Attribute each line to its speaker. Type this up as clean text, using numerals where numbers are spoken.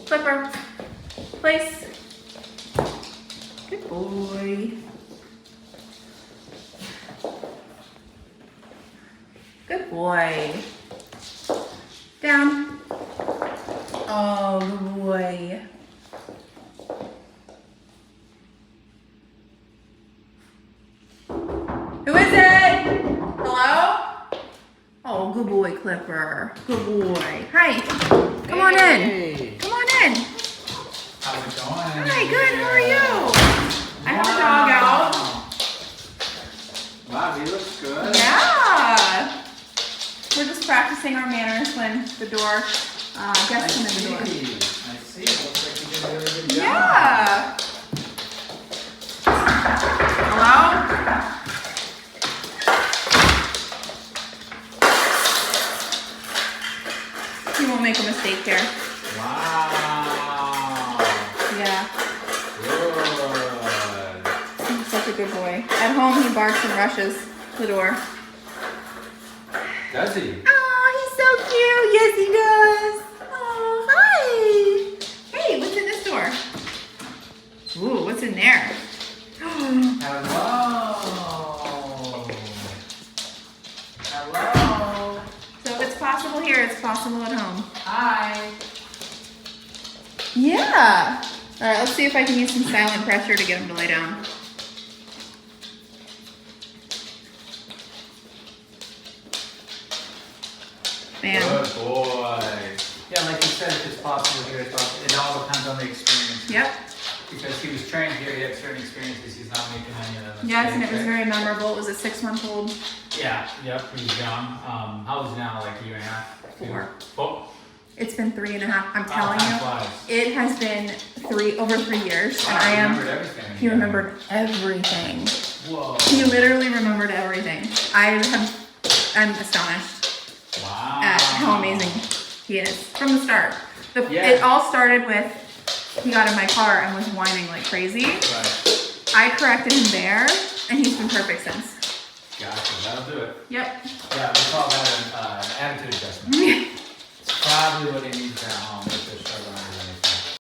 Speaker 1: Flipper. Place. Good boy. Good boy. Down. Oh, good boy. Who is it? Hello? Oh, good boy, Clipper. Good boy. Hi. Come on in. Come on in.
Speaker 2: How's it going?
Speaker 1: Hi, good. How are you? I have a dog out.
Speaker 2: Wow, he looks good.
Speaker 1: Yeah. We're just practicing our manners when the door, guests come in the door.
Speaker 2: I see. It looks like you did a really good job.
Speaker 1: Yeah. Hello? He won't make a mistake here.
Speaker 2: Wow.
Speaker 1: Yeah.
Speaker 2: Good.
Speaker 1: He's such a good boy. At home, he barks and rushes the door.
Speaker 2: Does he?
Speaker 1: Oh, he's so cute. Yes, he does. Oh, hi. Hey, what's in this door? Ooh, what's in there?
Speaker 2: Hello. Hello.
Speaker 1: So if it's possible here, it's possible at home.
Speaker 2: Hi.
Speaker 1: Yeah. All right, let's see if I can use some silent pressure to get him to lay down. Man.
Speaker 2: Good boy. Yeah, like you said, if it's possible here, it all depends on the experience.
Speaker 1: Yep.
Speaker 2: Because he was trained here, he had certain experiences, he's not making any of them.
Speaker 1: Yes, and it was very memorable. It was a 6-month-old.
Speaker 2: Yeah, yep, he's young. How old is he now? Like a year and a half?
Speaker 1: 4.
Speaker 2: Oh.
Speaker 1: It's been 3.5. I'm telling
Speaker 2: time
Speaker 1: you,
Speaker 2: flies.
Speaker 1: it has been over 3 years,
Speaker 2: Wow,
Speaker 1: and I
Speaker 2: he
Speaker 1: am.
Speaker 2: remembered everything.
Speaker 1: He remembered everything.
Speaker 2: Whoa.
Speaker 1: He literally remembered everything. I'm astonished
Speaker 2: Wow.
Speaker 1: at how amazing he is from the start.
Speaker 2: Yeah.
Speaker 1: It all started with he got in my car and was whining like crazy.
Speaker 2: Right.
Speaker 1: I corrected him there, and he's been perfect since.
Speaker 2: Gotcha, that'll do it.
Speaker 1: Yep.
Speaker 2: Yeah, we call that an attitude adjustment. It's probably what he needs at home.